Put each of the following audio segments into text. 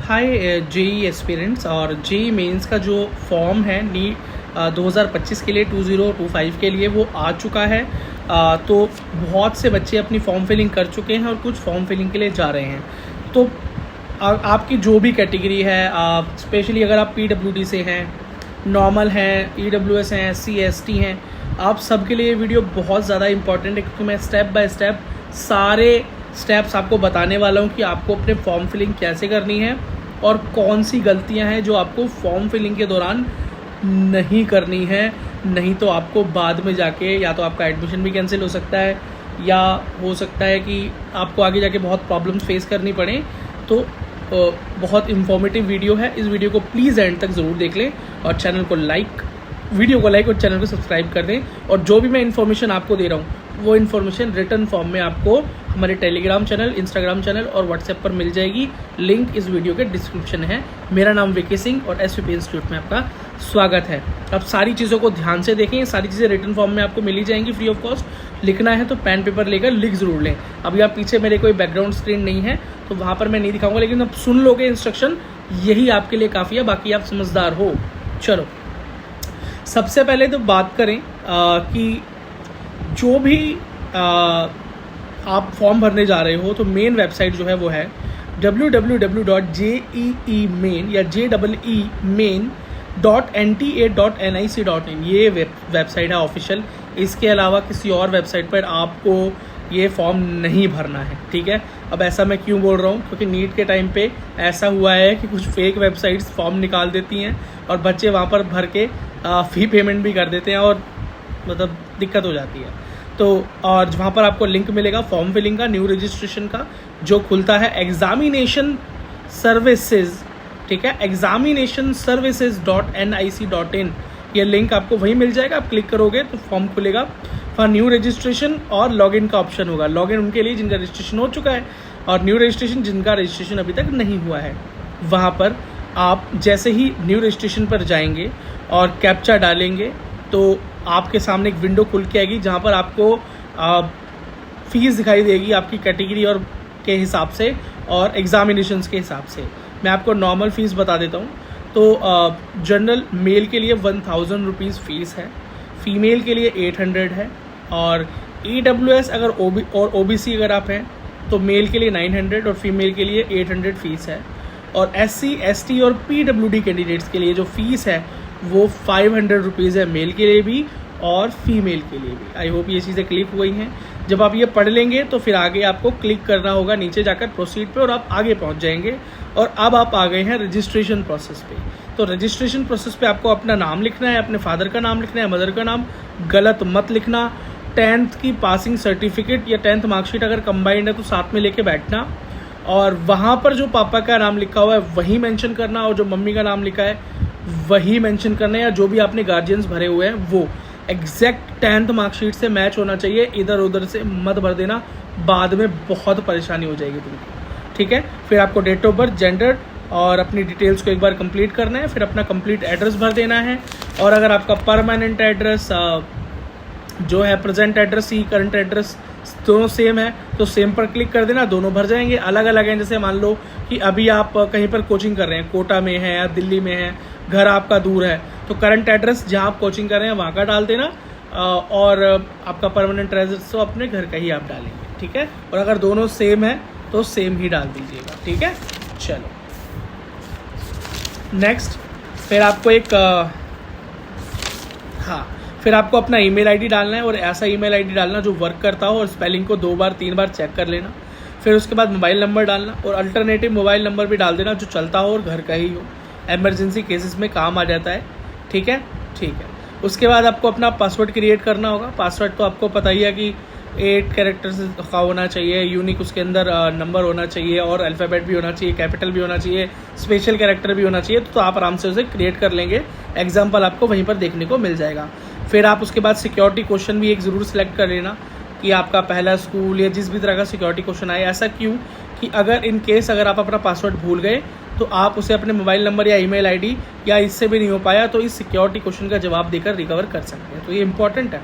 हाय JEE aspirants और JEE mains का जो फॉर्म है नीट 2025 के लिए 2025 के लिए वो आ चुका है। तो बहुत से बच्चे अपनी फॉर्म फिलिंग कर चुके हैं और कुछ फॉर्म फिलिंग के लिए जा रहे हैं। तो आपकी जो भी कैटेगरी है, स्पेशली अगर आप पीडब्ल्यूडी से हैं, नॉर्मल हैं, ईडब्ल्यूएस हैं, एससी एसटी हैं, आप सबके लिए ये वीडियो बहुत ज़्यादा इंपॉर्टेंट है क्योंकि मैं स्टेप बाय स्टेप सारे स्टेप्स आपको बताने वाला हूँ कि आपको अपने फॉर्म फिलिंग कैसे करनी है और कौन सी गलतियाँ हैं जो आपको फॉर्म फिलिंग के दौरान नहीं करनी है। नहीं तो आपको बाद में जाके या तो आपका एडमिशन भी कैंसिल हो सकता है या हो सकता है कि आपको आगे जाके बहुत प्रॉब्लम्स फेस करनी पड़े। तो बहुत इन्फॉर्मेटिव वीडियो है, इस वीडियो को प्लीज़ एंड तक ज़रूर देख लें और वीडियो को लाइक और चैनल को सब्सक्राइब कर दें। और जो भी मैं इन्फॉर्मेशन आपको दे रहा हूँ वो इन्फॉर्मेशन रिटर्न फॉर्म में आपको हमारे टेलीग्राम चैनल, इंस्टाग्राम चैनल और व्हाट्सएप पर मिल जाएगी। लिंक इस वीडियो के डिस्क्रिप्शन है। मेरा नाम विकी सिंह और एसवीपी इंस्टीट्यूट में आपका स्वागत है। अब सारी चीज़ों को ध्यान से देखें, सारी चीज़ें रिटर्न फॉर्म में आपको मिली जाएंगी फ्री ऑफ कॉस्ट। लिखना है तो पेन पेपर लेकर लिख ज़रूर लें। अभी आप पीछे मेरे कोई बैकग्राउंड स्क्रीन नहीं है तो वहाँ पर मैं नहीं दिखाऊंगा, लेकिन अब सुन लोगे इंस्ट्रक्शन, यही आपके लिए काफ़ी है, बाकी आप समझदार हो। चलो सबसे पहले तो बात करें कि जो भी आप फॉर्म भरने जा रहे हो तो मेन वेबसाइट जो है वो है www.jeemain या jeemain.nta.nic.in। ये वेबसाइट है ऑफिशियल। इसके अलावा किसी और वेबसाइट पर आपको ये फॉर्म नहीं भरना है, ठीक है। अब ऐसा मैं क्यों बोल रहा हूँ, क्योंकि नीट के टाइम पे ऐसा हुआ है कि कुछ फेक वेबसाइट्स फॉर्म निकाल देती हैं और बच्चे वहाँ पर भर के फ़ी पेमेंट भी कर देते हैं और मतलब दिक्कत हो जाती है। तो और वहाँ पर आपको लिंक मिलेगा फॉर्म फिलिंग का, न्यू रजिस्ट्रेशन का, जो खुलता है एग्जामिनेशन सर्विसेज, ठीक है, examinationservices.nic.in। ये लिंक आपको वहीं मिल जाएगा। आप क्लिक करोगे तो फॉर्म खुलेगा, फॉर न्यू रजिस्ट्रेशन और लॉगिन का ऑप्शन होगा। लॉगिन उनके लिए जिनका रजिस्ट्रेशन हो चुका है और न्यू रजिस्ट्रेशन जिनका रजिस्ट्रेशन अभी तक नहीं हुआ है। वहाँ पर आप जैसे ही न्यू रजिस्ट्रेशन पर जाएंगे और कैप्चा डालेंगे तो आपके सामने एक विंडो खुल के आएगी जहाँ पर आपको फीस दिखाई देगी आपकी कैटेगरी और के हिसाब से और एग्जामिनेशंस के हिसाब से। मैं आपको नॉर्मल फ़ीस बता देता हूँ। तो जनरल मेल के लिए 1000 रुपीज़ फ़ीस है, फीमेल के लिए 800 है, और EWS अगर OBC अगर आप हैं तो मेल के लिए 900 और फीमेल के लिए 800 फ़ीस है। और SC ST और PWD कैंडिडेट्स के लिए जो फ़ीस है वो 500 रुपीज़ है, मेल के लिए भी और फीमेल के लिए भी। आई होप ये चीज़ें क्लिक हो गई हैं। जब आप ये पढ़ लेंगे तो फिर आगे आपको क्लिक करना होगा नीचे जाकर प्रोसीड पे और आप आगे पहुंच जाएंगे। और अब आप आ गए हैं रजिस्ट्रेशन प्रोसेस पे। तो रजिस्ट्रेशन प्रोसेस पे आपको अपना नाम लिखना है, अपने फादर का नाम लिखना है, मदर का नाम गलत मत लिखना। 10th की पासिंग सर्टिफिकेट या 10th मार्कशीट अगर कंबाइंड है तो साथ में लेके बैठना और वहाँ पर जो पापा का नाम लिखा हुआ है वही मेंशन करना और जो मम्मी का नाम लिखा है वही मेंशन करना है, या जो भी आपने गार्जियंस भरे हुए हैं वो एग्जैक्ट 10th मार्कशीट से मैच होना चाहिए। इधर उधर से मत भर देना, बाद में बहुत परेशानी हो जाएगी तुमको, ठीक है। फिर आपको डेट ऑफ बर्थ, जेंडर और अपनी डिटेल्स को एक बार कंप्लीट करना है। फिर अपना कंप्लीट एड्रेस भर देना है। और अगर आपका परमानेंट एड्रेस जो है, प्रेजेंट एड्रेस ही करंट एड्रेस दोनों सेम है तो सेम पर क्लिक कर देना, दोनों भर जाएंगे। अलग अलग हैं, जैसे मान लो कि अभी आप कहीं पर कोचिंग कर रहे हैं, कोटा में है या दिल्ली में है, घर आपका दूर है, तो करंट एड्रेस जहाँ आप कोचिंग कर रहे हैं वहाँ का डाल देना और आपका परमानेंट एड्रेस तो अपने घर का ही आप डालेंगे, ठीक है। और अगर दोनों सेम है तो सेम ही डाल दीजिएगा, ठीक है। चलो नेक्स्ट, फिर आपको फिर आपको अपना ईमेल आईडी डालना है और ऐसा ईमेल आईडी डालना जो वर्क करता हो और स्पेलिंग को 2 बार 3 बार चेक कर लेना। फिर उसके बाद मोबाइल नंबर डालना और अल्टरनेटिव मोबाइल नंबर भी डाल देना जो चलता हो और घर का ही हो, एमरजेंसी केसेस में काम आ जाता है, ठीक है। उसके बाद आपको अपना पासवर्ड क्रिएट करना होगा। पासवर्ड तो आपको पता ही है कि 8 कैरेक्टर्स का होना चाहिए, यूनिक उसके अंदर नंबर होना चाहिए और अल्फ़ाबेट भी होना चाहिए, कैपिटल भी होना चाहिए, स्पेशल कैरेक्टर भी होना चाहिए। तो आप आराम से उसे क्रिएट कर लेंगे। एग्जाम्पल आपको वहीं पर देखने को मिल जाएगा। फिर आप उसके बाद सिक्योरिटी क्वेश्चन भी एक ज़रूर सेलेक्ट कर लेना कि आपका पहला स्कूल या जिस भी तरह का सिक्योरिटी क्वेश्चन आए। ऐसा क्यों कि अगर आप अपना पासवर्ड भूल गए तो आप उसे अपने मोबाइल नंबर या ईमेल आईडी या इससे भी नहीं हो पाया तो इस सिक्योरिटी क्वेश्चन का जवाब देकर रिकवर कर सकते हैं। तो ये इंपॉर्टेंट है।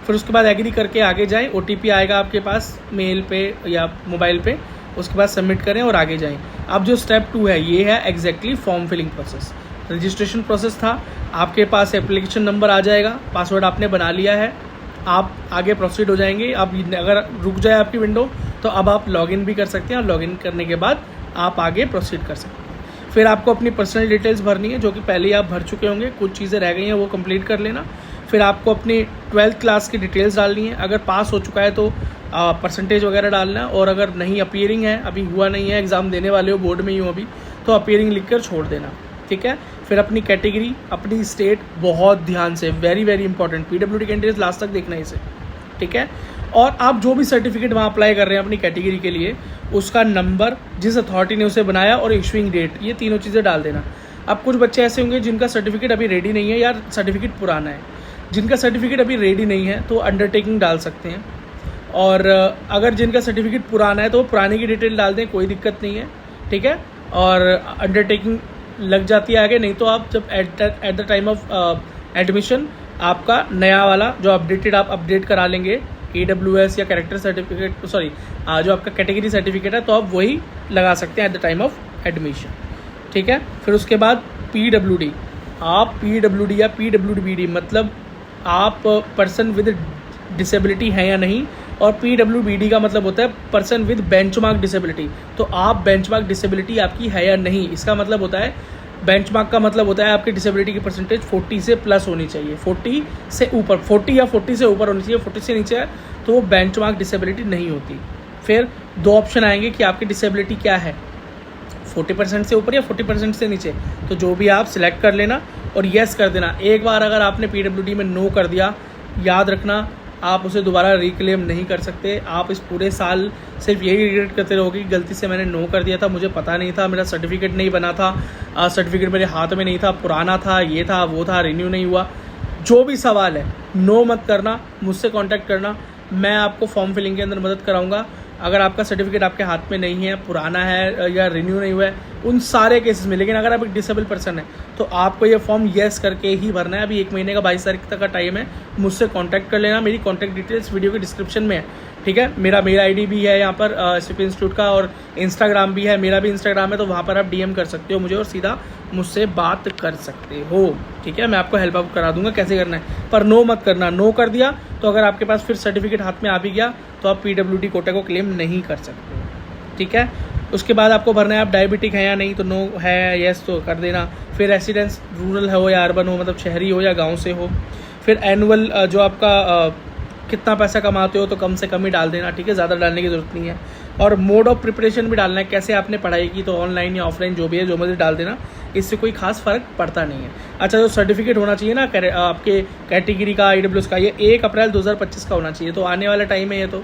फिर उसके बाद एग्री करके आगे जाएं। OTP आएगा आपके पास मेल पे या मोबाइल पे, उसके बाद सबमिट करें और आगे जाएं। अब जो स्टेप 2 है ये है exactly form filling process. Registration process था, आपके पास एप्लीकेशन नंबर आ जाएगा, पासवर्ड आपने बना लिया है, आप आगे प्रोसीड हो जाएंगे। अब अगर रुक जाए आपकी विंडो तो अब आप लॉगिन भी कर सकते हैं और लॉगिन करने के बाद आप आगे प्रोसीड कर सकते हैं। फिर आपको अपनी पर्सनल डिटेल्स भरनी है जो कि पहले ही आप भर चुके होंगे, कुछ चीज़ें रह गई हैं वो कंप्लीट कर लेना। फिर आपको अपनी 12th क्लास की डिटेल्स डालनी है, अगर पास हो चुका है तो परसेंटेज वगैरह डालना है, और अगर नहीं अपीयरिंग है, अभी हुआ नहीं है, एग्ज़ाम देने वाले हो, बोर्ड में ही हो अभी, तो अपीयरिंग लिख कर छोड़ देना, ठीक है। फिर अपनी कैटेगरी, अपनी स्टेट, बहुत ध्यान से, very very important, PWD candidate last तक देखना है इसे, ठीक है। और आप जो भी सर्टिफिकेट वहाँ अप्लाई कर रहे हैं अपनी कैटेगरी के लिए, उसका नंबर, जिस अथॉरिटी ने उसे बनाया, और इशूइंग डेट, ये तीनों चीज़ें डाल देना। अब कुछ बच्चे ऐसे होंगे जिनका सर्टिफिकेट अभी रेडी नहीं है, या सर्टिफिकेट पुराना है। जिनका सर्टिफिकेट अभी रेडी नहीं है तो अंडरटेकिंग डाल सकते हैं, और अगर जिनका सर्टिफिकेट पुराना है तो वो पुराने की डिटेल डाल दें, कोई दिक्कत नहीं है, ठीक है। और अंडरटेकिंग लग जाती है आगे, नहीं तो आप जब at the time of admission आपका नया वाला जो अपडेटेड आप अपडेट करा लेंगे, AWS या कैरेक्टर सर्टिफिकेट, सॉरी जो आपका कैटेगरी सर्टिफिकेट है, तो आप वही लगा सकते हैं at the time of admission, ठीक है। फिर उसके बाद PWD, आप PWD या PWDBD, मतलब आप पर्सन विद डिसेबिलिटी है या नहीं, और PWBD का मतलब होता है पर्सन विद बेंचमार्क डिसेबिलिटी। तो आप बेंचमार्क डिसेबिलिटी आपकी है या नहीं, इसका मतलब होता है, बेंचमार्क का मतलब होता है आपकी डिसेबिलिटी की परसेंटेज 40 से प्लस होनी चाहिए, 40 से ऊपर, 40 या 40 से ऊपर होनी चाहिए। 40 से नीचे है तो वो बेंचमार्क डिसेबिलिटी नहीं होती। फिर दो ऑप्शन आएंगे कि आपकी डिसेबिलिटी क्या है, 40% से ऊपर या 40% से नीचे, तो जो भी आप सिलेक्ट कर लेना और येस कर देना। एक बार अगर आपने PWD में नो कर दिया, याद रखना आप उसे दोबारा रिक्लेम नहीं कर सकते। आप इस पूरे साल सिर्फ यही रिग्रेट करते रहोगे कि गलती से मैंने नो कर दिया था, मुझे पता नहीं था, मेरा सर्टिफिकेट नहीं बना था, सर्टिफिकेट मेरे हाथ में नहीं था, पुराना था, ये था, वो था, रिन्यू नहीं हुआ। जो भी सवाल है, नो मत करना, मुझसे कांटेक्ट करना, मैं आपको फॉर्म फिलिंग के अंदर मदद कराऊंगा। अगर आपका सर्टिफिकेट आपके हाथ में नहीं है, पुराना है या रिन्यू नहीं हुआ है, उन सारे केसेस में, लेकिन अगर आप एक डिसेबल पर्सन है तो आपको ये फॉर्म येस करके ही भरना है। अभी 1 महीने का 22 तारीख तक का टाइम है, मुझसे कांटेक्ट कर लेना। मेरी कांटेक्ट डिटेल्स वीडियो के डिस्क्रिप्शन में है, ठीक है। मेरा मेल ID भी है यहाँ पर SCP इंस्टीट्यूट का, और इंस्टाग्राम भी है, मेरा भी इंस्टाग्राम है, तो वहाँ पर आप DM कर सकते हो मुझे और सीधा मुझसे बात कर सकते हो, ठीक है। मैं आपको हेल्प आउट करा दूंगा कैसे करना है, पर नो मत करना। नो कर दिया तो अगर आपके पास फिर सर्टिफिकेट हाथ में आ भी गया तो आप PWD कोटा को क्लेम नहीं कर सकते, ठीक है। उसके बाद आपको भरना है आप डायबिटिक है या नहीं, तो नो है, येस तो कर देना। फिर रेसिडेंस रूरल हो या अर्बन हो, मतलब शहरी हो या गांव से हो। फिर एनुअल जो आपका कितना पैसा कमाते हो तो कम से कम ही डाल देना, ठीक है, ज़्यादा डालने की ज़रूरत नहीं है। और मोड ऑफ प्रिपरेशन भी डालना है, कैसे आपने पढ़ाई की, तो ऑनलाइन या ऑफलाइन जो भी है, जो मुझे डाल देना, इससे कोई खास फ़र्क पड़ता नहीं है। अच्छा, जो सर्टिफिकेट होना चाहिए ना आपके कैटेगरी का, AWS का, ये 1 अप्रैल 2025 का होना चाहिए, तो आने वाला टाइम है ये।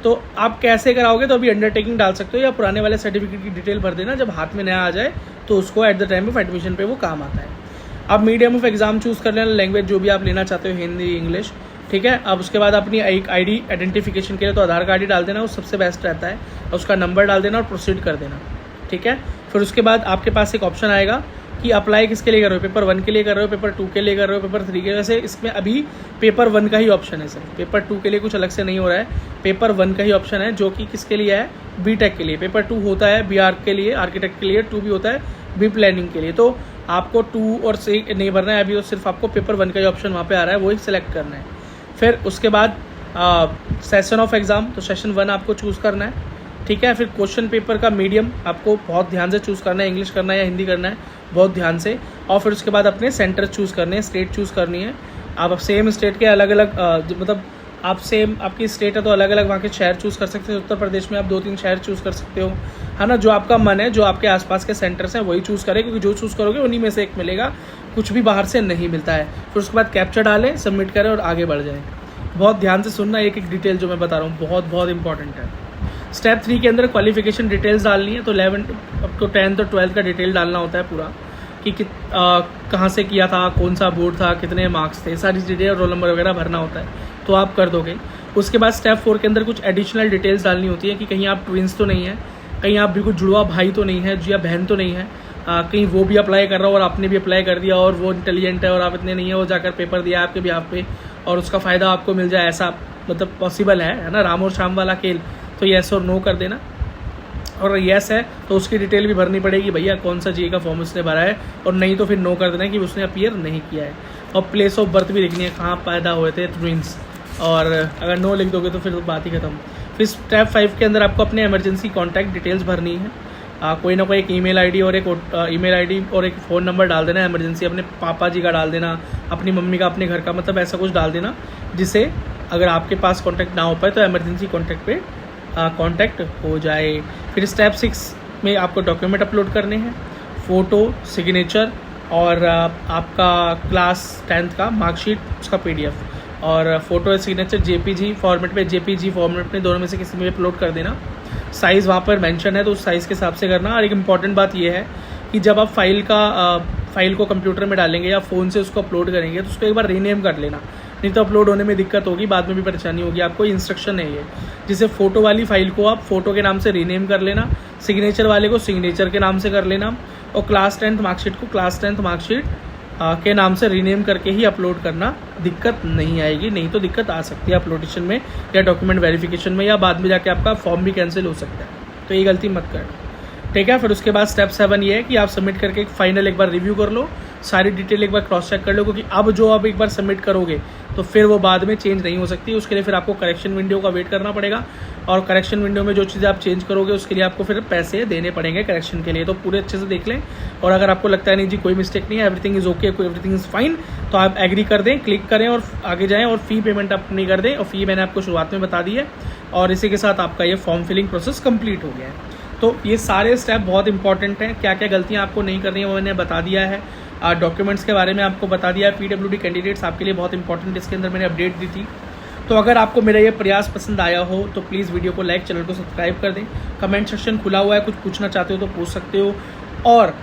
तो आप कैसे कराओगे, तो अभी अंडरटेकिंग डाल सकते हो या पुराने वाले सर्टिफिकेट की डिटेल भर देना, जब हाथ में नया आ जाए तो उसको at the time of admission पे वो काम आता है। अब मीडियम ऑफ एग्जाम चूज़ कर लेना, लैंग्वेज जो भी आप लेना चाहते हो, हिंदी, इंग्लिश, ठीक है। अब उसके बाद अपनी एक ID आइडेंटिफिकेशन के लिए तो आधार कार्ड ही डाल देना, वो सबसे बेस्ट रहता है, और उसका नंबर डाल देना और प्रोसीड कर देना, ठीक है। फिर उसके बाद आपके पास एक ऑप्शन आएगा कि अप्लाई किसके लिए कर रहे हो, पेपर 1 के लिए कर रहे हो, पेपर 2 के लिए कर रहे हो, पेपर 3 के। वैसे इसमें अभी पेपर 1 का ही ऑप्शन है सर, पेपर 2 के लिए कुछ अलग से नहीं हो रहा है, पेपर 1 का ही ऑप्शन है, जो कि किसके लिए है, BTech के लिए। पेपर 2 होता है BR के लिए, आर्किटेक्ट के लिए, 2 भी होता है B प्लानिंग के लिए। तो आपको 2 और 3 नहीं भरना है अभी, तो सिर्फ आपको पेपर 1 का ही ऑप्शन वहाँ पे आ रहा है, वही सिलेक्ट करना है। फिर उसके बाद सेशन ऑफ एग्ज़ाम, तो सेशन 1 आपको चूज़ करना है, ठीक है। फिर क्वेश्चन पेपर का मीडियम आपको बहुत ध्यान से चूज़ करना है, इंग्लिश करना है या हिंदी करना है, बहुत ध्यान से। और फिर उसके बाद अपने सेंटर चूज़ करने हैं, स्टेट चूज़ करनी है। आप सेम स्टेट के अलग अलग मतलब आप सेम आपकी स्टेट है तो अलग अलग वहाँ के शहर चूज़ कर सकते हो। उत्तर प्रदेश में आप 2-3 शहर चूज़ कर सकते हो, है ना। जो आपका मन है, जो आपके आसपास के सेंटर्स हैं वही चूज़ करें, क्योंकि जो चूज़ करोगे उन्हीं में से एक मिलेगा, कुछ भी बाहर से नहीं मिलता है। फिर उसके बाद कैप्चा डालें, सबमिट करें और आगे बढ़ जाएँ। बहुत ध्यान से सुनना, एक एक डिटेल जो मैं बता रहा हूँ बहुत बहुत इंपॉर्टेंट है। स्टेप 3 के अंदर क्वालिफिकेशन डिटेल्स डालनी है, तो 11 अब तो 10th और 12th का डिटेल डालना होता है पूरा, कि कहाँ से किया था, कौन सा बोर्ड था, कितने मार्क्स थे, सारी डिटेल, रोल नंबर वगैरह भरना होता है, तो आप कर दोगे। उसके बाद स्टेप 4 के अंदर कुछ एडिशनल डिटेल्स डालनी होती है, कि कहीं आप ट्विंस तो नहीं है, कहीं आप बिल्कुल जुड़वा भाई तो नहीं है या बहन तो नहीं है, कहीं वो भी अप्लाई कर रहा हो और आपने भी अप्लाई कर दिया और वो इंटेलिजेंट है और आप इतने नहीं है, वो जाकर पेपर दिया आपके बिहाफ पे और उसका फ़ायदा आपको मिल जाए, ऐसा मतलब पॉसिबल है ना, राम और शाम वाला खेल। तो येस और नो कर देना। और येस है तो उसकी डिटेल भी भरनी पड़ेगी भैया कौन सा जी का फॉर्म उसने भरा है, और नहीं तो फिर नो कर देना कि उसने अपीयर नहीं किया है। और प्लेस ऑफ बर्थ भी लिखनी है, कहाँ पैदा हुए थे ट्विंस, और अगर नो लिख दोगे तो फिर बात ही खत्म। फिर स्टेप 5 के अंदर आपको अपने इमरजेंसी कॉन्टैक्ट डिटेल्स भरनी है। कोई ना कोई एक ईमेल आईडी और एक फ़ोन नंबर डाल देना, इमरजेंसी अपने पापा जी का डाल देना, अपनी मम्मी का, अपने घर का, मतलब ऐसा कुछ डाल देना जिससे अगर आपके पास कॉन्टैक्ट ना हो पाए तो इमरजेंसी कॉन्टैक्ट पे कॉन्टैक्ट हो जाए। फिर स्टेप 6 में आपको डॉक्यूमेंट अपलोड करने हैं, फ़ोटो, सिग्नेचर और आपका क्लास 10th का मार्कशीट, उसका PDF, और फोटो या सिग्नेचर JPG फॉर्मेट में, JPG फॉर्मेट में, दोनों में से किसी में अपलोड कर देना। साइज़ वहाँ पर मेंशन है तो उस साइज़ के हिसाब से करना। और एक इम्पॉर्टेंट बात ये है कि जब आप फाइल को कंप्यूटर में डालेंगे या फ़ोन से उसको अपलोड करेंगे तो उसको एक बार रीनेम कर लेना, नहीं तो अपलोड होने में दिक्कत होगी, बाद में भी परेशानी होगी। आपको इंस्ट्रक्शन है ये, जिसे फ़ोटो वाली फ़ाइल को आप फ़ोटो के नाम से रीनेम कर लेना, सिग्नेचर वाले को सिग्नेचर के नाम से कर लेना, और क्लास 10th मार्कशीट को क्लास 10th मार्कशीट के नाम से रीनेम करके ही अपलोड करना, दिक्कत नहीं आएगी। नहीं तो दिक्कत आ सकती है अपलोडेशन में या डॉक्यूमेंट वेरिफिकेशन में, या बाद में जाके आपका फॉर्म भी कैंसिल हो सकता है, तो ये गलती मत करना, ठीक है। फिर उसके बाद स्टेप 7 ये है कि आप सबमिट करके फाइनल एक बार रिव्यू कर लो, सारी डिटेल एक बार क्रॉस चेक कर लो, क्योंकि अब जो आप एक बार सबमिट करोगे तो फिर वो बाद में चेंज नहीं हो सकती। उसके लिए फिर आपको करेक्शन विंडो का वेट करना पड़ेगा, और करेक्शन विंडो में जो चीज़ें आप चेंज करोगे उसके लिए आपको फिर पैसे देने पड़ेंगे करेक्शन के लिए। तो पूरे अच्छे से देख लें, और अगर आपको लगता है नहीं जी कोई मिस्टेक नहीं है, everything is okay, everything is fine, तो आप एग्री कर दें, क्लिक करें और आगे जाएँ, और फ़ी पेमेंट अपनी कर दें। और फ़ी मैंने आपको शुरुआत में बता दी है, और इसी के साथ आपका ये फॉर्म फिलिंग प्रोसेस कंप्लीट हो गया है। तो ये सारे स्टेप बहुत इंपॉर्टेंट हैं। क्या क्या गलतियाँ आपको नहीं करनी है वो मैंने बता दिया है। डॉक्यूमेंट्स के बारे में आपको बता दिया है। PWD कैंडिडेट्स आपके लिए बहुत इंपॉर्टेंट, इसके अंदर मैंने अपडेट दी थी। तो अगर आपको मेरा ये प्रयास पसंद आया हो तो प्लीज़ वीडियो को लाइक, चैनल को सब्सक्राइब कर दें। कमेंट सेक्शन खुला हुआ है, कुछ पूछना चाहते हो तो पूछ सकते हो। और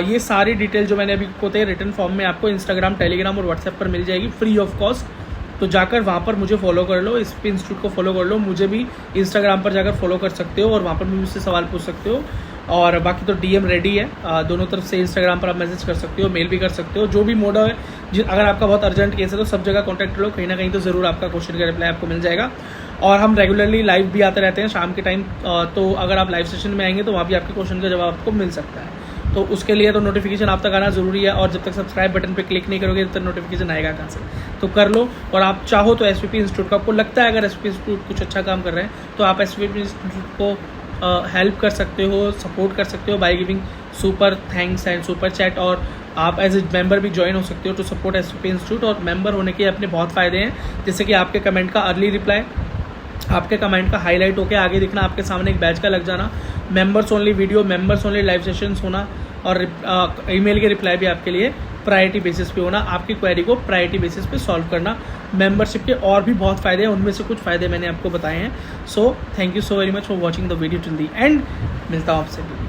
ये सारी डिटेल जो मैंने अभी बताई रिटन फॉर्म में आपको इंस्टाग्राम, टेलीग्राम और व्हाट्सएप पर मिल जाएगी फ्री ऑफ कॉस्ट। तो जाकर वहाँ पर मुझे फॉलो कर लो, एसपीपी इंस्टीट्यूट को फॉलो कर लो, मुझे भी इंस्टाग्राम पर जाकर फॉलो कर सकते हो और वहाँ पर भी मुझसे सवाल पूछ सकते हो। और बाकी तो DM रेडी है, दोनों तरफ से इंस्टाग्राम पर आप मैसेज कर सकते हो, मेल भी कर सकते हो, जो भी मोड है। अगर आपका बहुत अर्जेंट केस है तो सब जगह कॉन्टैक्ट लो, कहीं ना कहीं तो ज़रूर आपका क्वेश्चन का रिप्लाई आपको मिल जाएगा। और हम रेगुलरली लाइव भी आते रहते हैं शाम के टाइम, तो अगर आप लाइव सेशन में आएंगे तो वहाँ भी आपके क्वेश्चन का जवाब आपको मिल सकता है। तो उसके लिए तो नोटिफिकेशन आप तक आना ज़रूरी है, और जब तक सब्सक्राइब बटन पे क्लिक नहीं करोगे तब तक नोटिफिकेशन आएगा कहाँ से, तो कर लो। और आप चाहो तो SPP इंस्टीट्यूट का, आपको लगता है अगर SPP इंस्टीट्यूट कुछ अच्छा काम कर रहे हैं तो आप SPP इंस्टीट्यूट को हेल्प कर सकते हो, सपोर्ट कर सकते हो by giving super thanks and super chat, और आप एज ए मेंबर भी ज्वाइन हो सकते हो टू सपोर्ट SPP इंस्टीट्यूट। और मेंबर होने के अपने बहुत फ़ायदे हैं, जैसे कि आपके कमेंट का अर्ली रिप्लाई, आपके कमेंट का हाईलाइट होकर आगे दिखना, आपके सामने एक बैच का लग जाना, members only video, members only live sessions होना, और ईमेल के रिप्लाई भी आपके लिए प्रायोरिटी बेसिस पे होना, आपकी क्वेरी को प्रायोरिटी बेसिस पे सॉल्व करना। मेंबरशिप के और भी बहुत फ़ायदे हैं, उनमें से कुछ फ़ायदे मैंने आपको बताए हैं। So thank you so very much for watching the video till the end. मिलता हूँ आपसे।